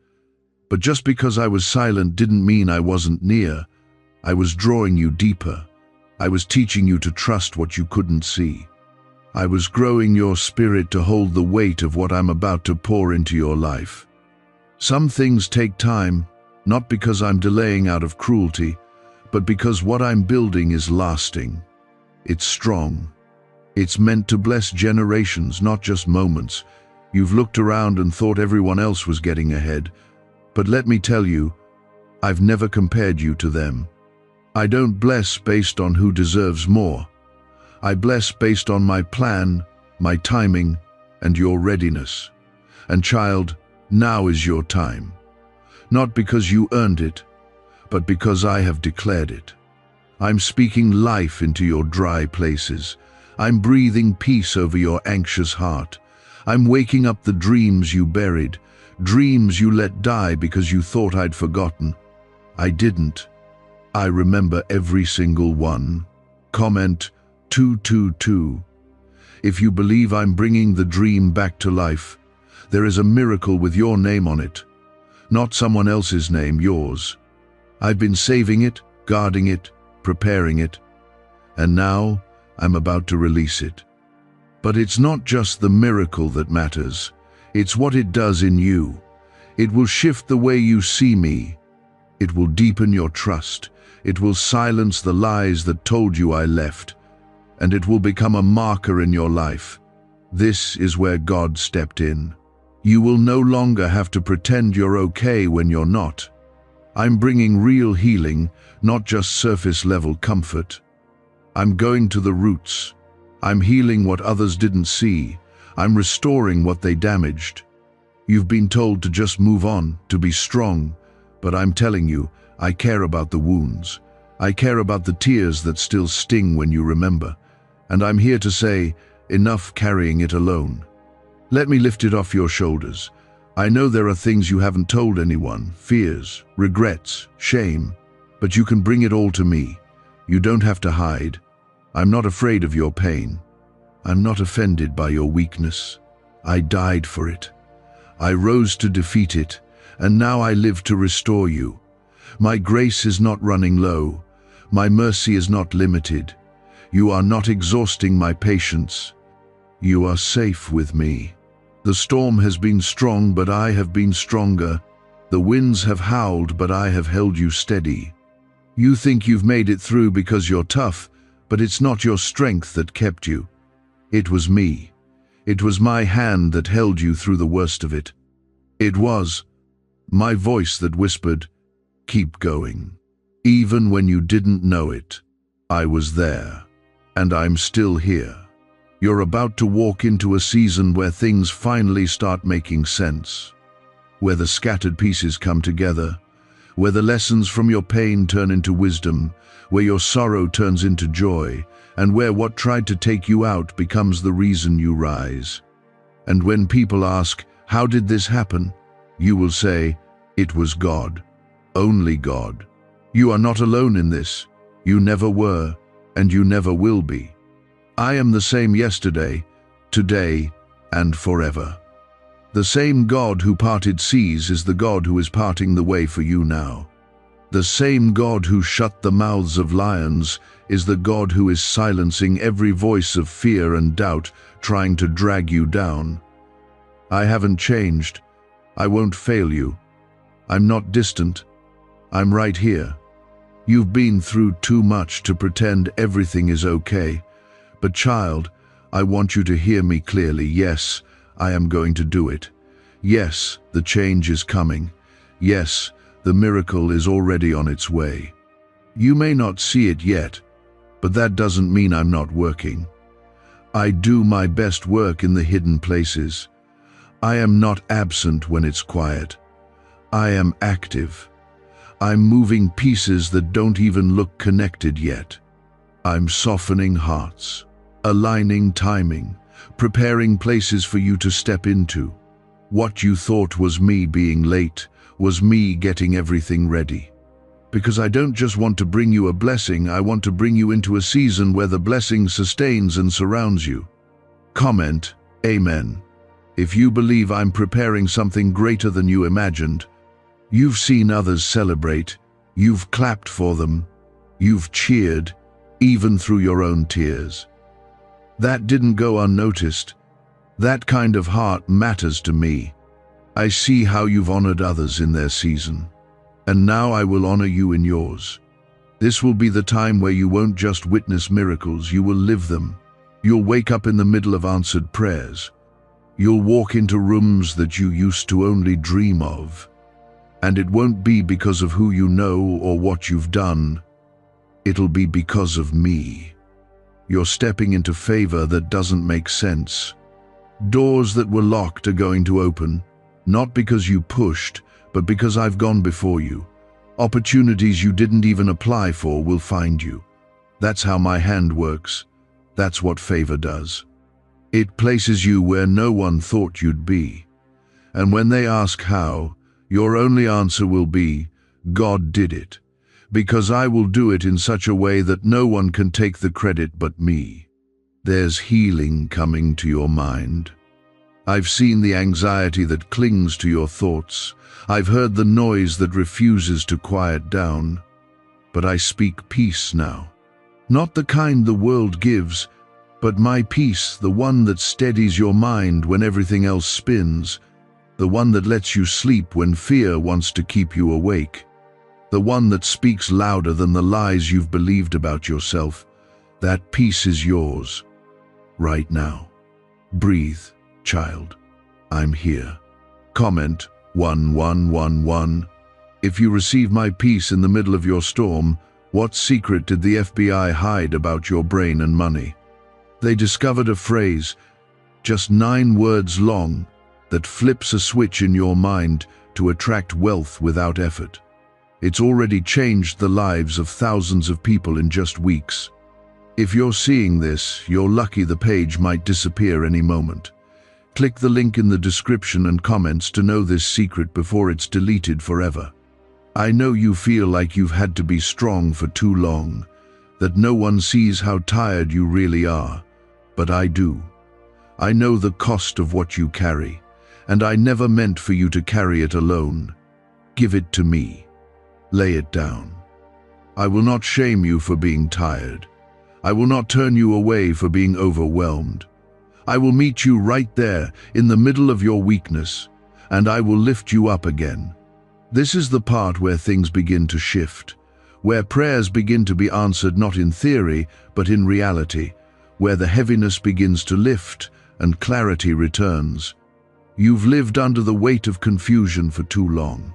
But just because I was silent didn't mean I wasn't near. I was drawing you deeper. I was teaching you to trust what you couldn't see. I was growing your spirit to hold the weight of what I'm about to pour into your life. Some things take time, not because I'm delaying out of cruelty, but because what I'm building is lasting. It's strong. It's meant to bless generations, not just moments. You've looked around and thought everyone else was getting ahead. But let me tell you, I've never compared you to them. I don't bless based on who deserves more. I bless based on my plan, my timing, and your readiness. And child, now is your time. Not because you earned it, but because I have declared it. I'm speaking life into your dry places. I'm breathing peace over your anxious heart. I'm waking up the dreams you buried, dreams you let die because you thought I'd forgotten. I didn't. I remember every single one. Comment 222. If you believe I'm bringing the dream back to life, there is a miracle with your name on it. Not someone else's name, yours. I've been saving it, guarding it, preparing it, and now I'm about to release it. But it's not just the miracle that matters. It's what it does in you. It will shift the way you see me. It will deepen your trust. It will silence the lies that told you I left. And it will become a marker in your life. This is where God stepped in. You will no longer have to pretend you're okay when you're not. I'm bringing real healing, not just surface-level comfort. I'm going to the roots. I'm healing what others didn't see. I'm restoring what they damaged. You've been told to just move on, to be strong, but I'm telling you, I care about the wounds. I care about the tears that still sting when you remember. And I'm here to say, enough carrying it alone. Let me lift it off your shoulders. I know there are things you haven't told anyone, fears, regrets, shame, but you can bring it all to me. You don't have to hide. I'm not afraid of your pain. I'm not offended by your weakness. I died for it. I rose to defeat it, and now I live to restore you. My grace is not running low. My mercy is not limited. You are not exhausting my patience. You are safe with me. The storm has been strong, but I have been stronger. The winds have howled, but I have held you steady. You think you've made it through because you're tough, but it's not your strength that kept you. It was me. It was my hand that held you through the worst of it. It was my voice that whispered, "Keep going." Even when you didn't know it, I was there, and I'm still here. You're about to walk into a season where things finally start making sense, where the scattered pieces come together, where the lessons from your pain turn into wisdom, where your sorrow turns into joy, and where what tried to take you out becomes the reason you rise. And when people ask, "How did this happen?" you will say, "It was God. Only God." You are not alone in this. You never were, and you never will be. I am the same yesterday, today, and forever. The same God who parted seas is the God who is parting the way for you now. The same God who shut the mouths of lions is the God who is silencing every voice of fear and doubt trying to drag you down. I haven't changed. I won't fail you. I'm not distant. I'm right here. You've been through too much to pretend everything is okay. But child, I want you to hear me clearly. Yes, I am going to do it. Yes, the change is coming. Yes, the miracle is already on its way. You may not see it yet, but that doesn't mean I'm not working. I do my best work in the hidden places. I am not absent when it's quiet. I am active. I'm moving pieces that don't even look connected yet. I'm softening hearts, aligning timing, preparing places for you to step into. What you thought was me being late was me getting everything ready. Because I don't just want to bring you a blessing, I want to bring you into a season where the blessing sustains and surrounds you. Comment, Amen. If you believe I'm preparing something greater than you imagined. You've seen others celebrate, you've clapped for them, you've cheered, even through your own tears. That didn't go unnoticed. That kind of heart matters to me. I see how you've honored others in their season, and now I will honor you in yours. This will be the time where you won't just witness miracles, you will live them. You'll wake up in the middle of answered prayers. You'll walk into rooms that you used to only dream of. And it won't be because of who you know or what you've done. It'll be because of me. You're stepping into favor that doesn't make sense. Doors that were locked are going to open, not because you pushed, but because I've gone before you. Opportunities you didn't even apply for will find you. That's how my hand works. That's what favor does. It places you where no one thought you'd be. And when they ask how, your only answer will be, God did it, because I will do it in such a way that no one can take the credit but me. There's healing coming to your mind. I've seen the anxiety that clings to your thoughts. I've heard the noise that refuses to quiet down. But I speak peace now. Not the kind the world gives, but my peace, the one that steadies your mind when everything else spins. The one that lets you sleep when fear wants to keep you awake. The one that speaks louder than the lies you've believed about yourself. That peace is yours, right now. Breathe, child. I'm here. Comment 1111. If you receive my peace in the middle of your storm, what secret did the FBI hide about your brain and money? They discovered a phrase, just 9 words long, that flips a switch in your mind to attract wealth without effort. It's already changed the lives of thousands of people in just weeks. If you're seeing this, you're lucky the page might disappear any moment. Click the link in the description and comments to know this secret before it's deleted forever. I know you feel like you've had to be strong for too long, that no one sees how tired you really are, but I do. I know the cost of what you carry. And I never meant for you to carry it alone. Give it to me. Lay it down. I will not shame you for being tired. I will not turn you away for being overwhelmed. I will meet you right there in the middle of your weakness, and I will lift you up again. This is the part where things begin to shift, where prayers begin to be answered not in theory, but in reality, where the heaviness begins to lift and clarity returns. You've lived under the weight of confusion for too long.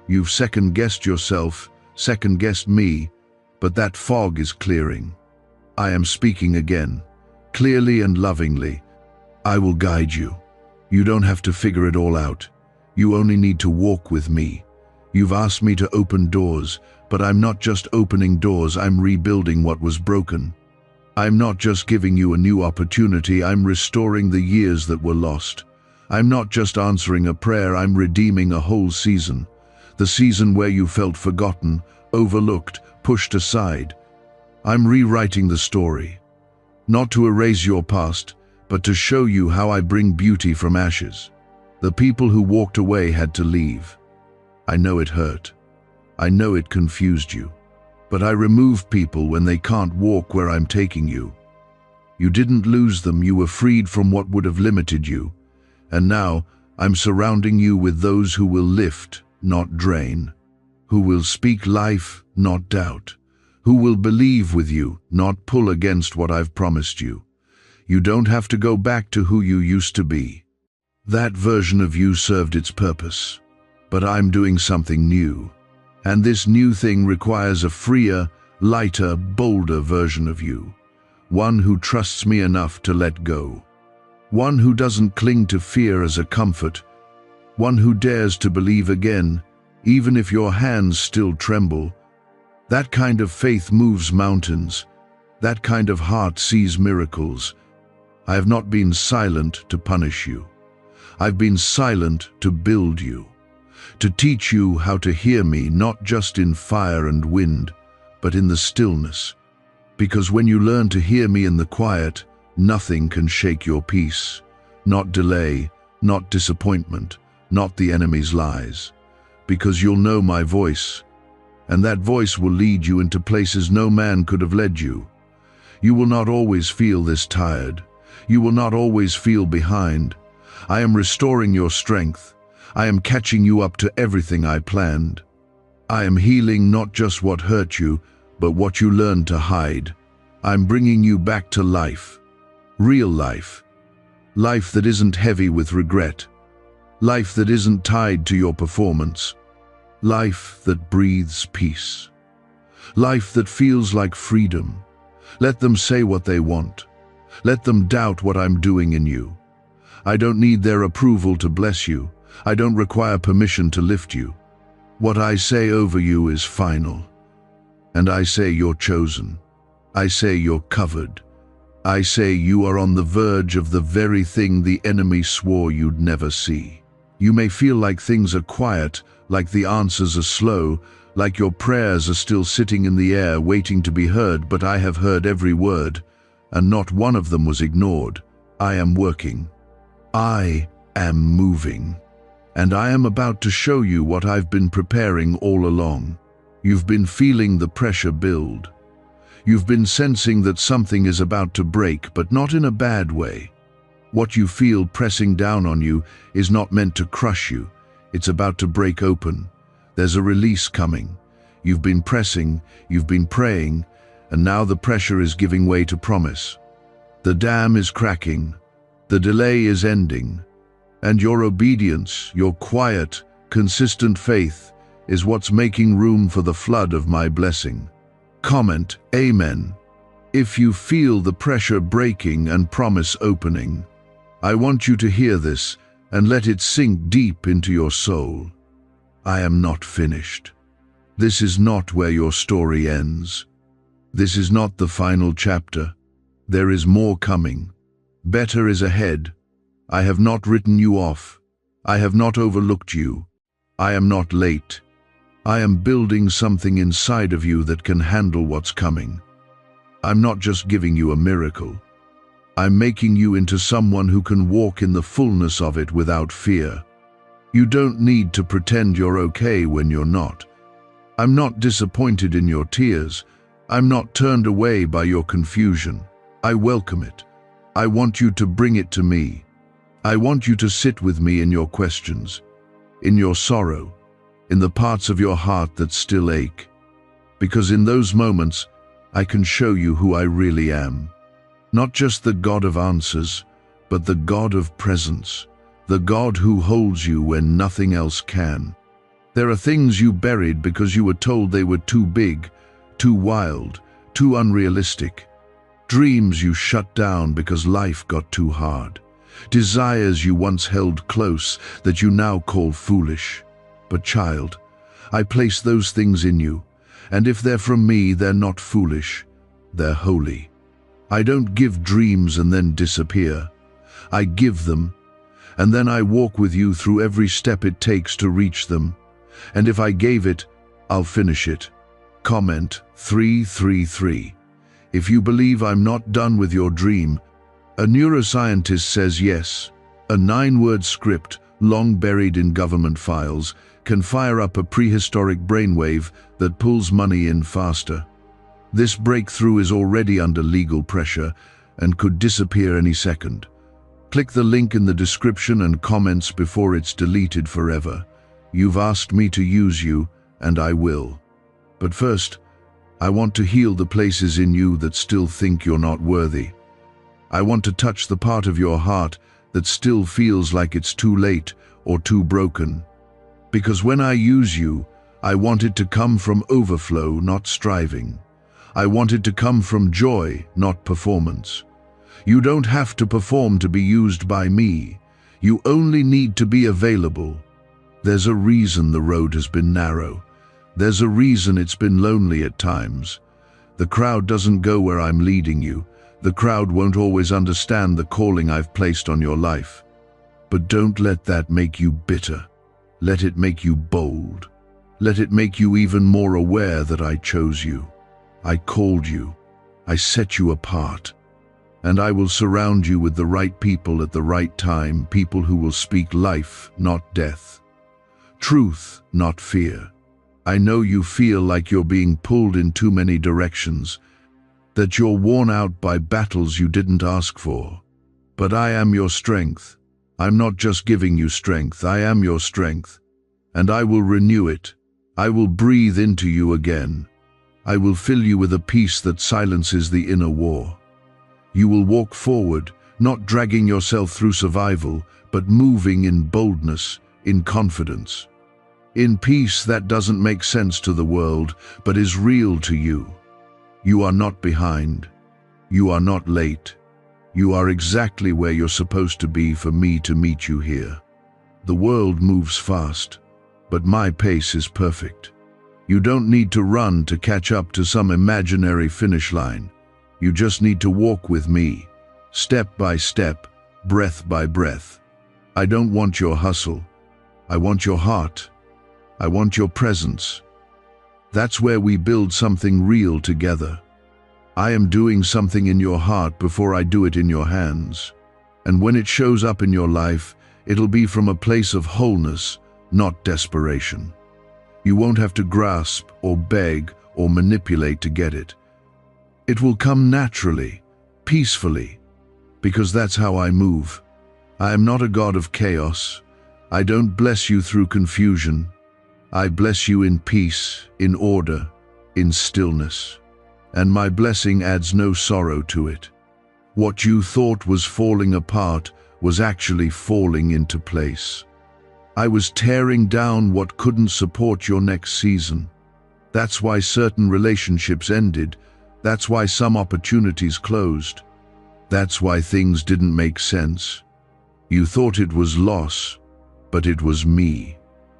You've second-guessed yourself, second-guessed me, but that fog is clearing. I am speaking again, clearly and lovingly. I will guide you. You don't have to figure it all out. You only need to walk with me. You've asked me to open doors, but I'm not just opening doors, I'm rebuilding what was broken. I'm not just giving you a new opportunity, I'm restoring the years that were lost. I'm not just answering a prayer, I'm redeeming a whole season. The season where you felt forgotten, overlooked, pushed aside. I'm rewriting the story. Not to erase your past, but to show you how I bring beauty from ashes. The people who walked away had to leave. I know it hurt. I know it confused you. But I remove people when they can't walk where I'm taking you. You didn't lose them, you were freed from what would have limited you. And now, I'm surrounding you with those who will lift, not drain. Who will speak life, not doubt. Who will believe with you, not pull against what I've promised you. You don't have to go back to who you used to be. That version of you served its purpose, but I'm doing something new. And this new thing requires a freer, lighter, bolder version of you. One who trusts me enough to let go. One who doesn't cling to fear as a comfort. One who dares to believe again, even if your hands still tremble. That kind of faith moves mountains. That kind of heart sees miracles. I have not been silent to punish you. I've been silent to build you, to teach you how to hear me not just in fire and wind, but in the stillness. Because when you learn to hear me in the quiet, nothing can shake your peace. Not delay, not disappointment, not the enemy's lies. Because you'll know my voice, and that voice will lead you into places no man could have led you. You will not always feel this tired. You will not always feel behind. I am restoring your strength. I am catching you up to everything I planned. I am healing not just what hurt you, but what you learned to hide. I'm bringing you back to life. Real life. Life that isn't heavy with regret. Life that isn't tied to your performance. Life that breathes peace. Life that feels like freedom. Let them say what they want. Let them doubt what I'm doing in you. I don't need their approval to bless you. I don't require permission to lift you. What I say over you is final. And I say you're chosen. I say you're covered. I say you are on the verge of the very thing the enemy swore you'd never see. You may feel like things are quiet, like the answers are slow, like your prayers are still sitting in the air waiting to be heard, but I have heard every word, and not one of them was ignored. I am working. I am moving. And I am about to show you what I've been preparing all along. You've been feeling the pressure build. You've been sensing that something is about to break, but not in a bad way. What you feel pressing down on you is not meant to crush you. It's about to break open. There's a release coming. You've been pressing, you've been praying, and now the pressure is giving way to promise. The dam is cracking. The delay is ending. And your obedience, your quiet, consistent faith, is what's making room for the flood of my blessing. Comment, Amen, if you feel the pressure breaking and promise opening. I want you to hear this and let it sink deep into your soul. I am not finished. This is not where your story ends. This is not the final chapter. There is more coming. Better is ahead. I have not written you off. I have not overlooked you. I am not late. I am building something inside of you that can handle what's coming. I'm not just giving you a miracle. I'm making you into someone who can walk in the fullness of it without fear. You don't need to pretend you're okay when you're not. I'm not disappointed in your tears. I'm not turned away by your confusion. I welcome it. I want you to bring it to me. I want you to sit with me in your questions, in your sorrow, in the parts of your heart that still ache. Because in those moments, I can show you who I really am. Not just the God of answers, but the God of presence, the God who holds you when nothing else can. There are things you buried because you were told they were too big, too wild, too unrealistic. Dreams you shut down because life got too hard. Desires you once held close that you now call foolish. But child, I place those things in you, and if they're from me, they're not foolish, they're holy. I don't give dreams and then disappear. I give them, and then I walk with you through every step it takes to reach them. And if I gave it, I'll finish it. Comment 333. If you believe I'm not done with your dream, a neuroscientist says yes. A 9-word script, long buried in government files, can fire up a prehistoric brainwave that pulls money in faster. This breakthrough is already under legal pressure and could disappear any second. Click the link in the description and comments before it's deleted forever. You've asked me to use you, and I will. But first, I want to heal the places in you that still think you're not worthy. I want to touch the part of your heart that still feels like it's too late or too broken. Because when I use you, I want it to come from overflow, not striving. I want it to come from joy, not performance. You don't have to perform to be used by me. You only need to be available. There's a reason the road has been narrow. There's a reason it's been lonely at times. The crowd doesn't go where I'm leading you. The crowd won't always understand the calling I've placed on your life. But don't let that make you bitter. Let it make you bold. Let it make you even more aware that I chose you. I called you. I set you apart. And I will surround you with the right people at the right time, people who will speak life, not death. Truth, not fear. I know you feel like you're being pulled in too many directions, that you're worn out by battles you didn't ask for. But I am your strength. I'm not just giving you strength, I am your strength. And I will renew it. I will breathe into you again. I will fill you with a peace that silences the inner war. You will walk forward, not dragging yourself through survival, but moving in boldness, in confidence. In peace that doesn't make sense to the world, but is real to you. You are not behind. You are not late. You are exactly where you're supposed to be for me to meet you here. The world moves fast, but my pace is perfect. You don't need to run to catch up to some imaginary finish line. You just need to walk with me, step by step, breath by breath. I don't want your hustle. I want your heart. I want your presence. That's where we build something real together. I am doing something in your heart before I do it in your hands. And when it shows up in your life, it'll be from a place of wholeness, not desperation. You won't have to grasp or beg or manipulate to get it. It will come naturally, peacefully, because that's how I move. I am not a God of chaos. I don't bless you through confusion. I bless you in peace, in order, in stillness. And my blessing adds no sorrow to it. What you thought was falling apart was actually falling into place. I was tearing down what couldn't support your next season. That's why certain relationships ended. That's why some opportunities closed. That's why things didn't make sense. You thought it was loss, but it was me.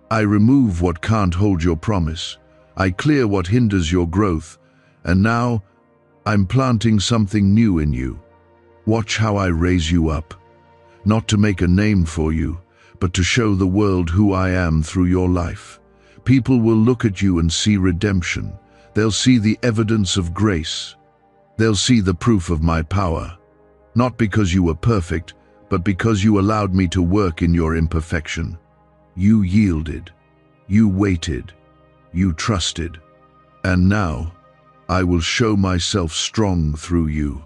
I remove what can't hold your promise. I clear what hinders your growth. And now, I'm planting something new in you. Watch how I raise you up. Not to make a name for you, but to show the world who I am through your life. People will look at you and see redemption. They'll see the evidence of grace. They'll see the proof of my power. Not because you were perfect, but because you allowed me to work in your imperfection. You yielded. You waited. You trusted. And now, I will show myself strong through you.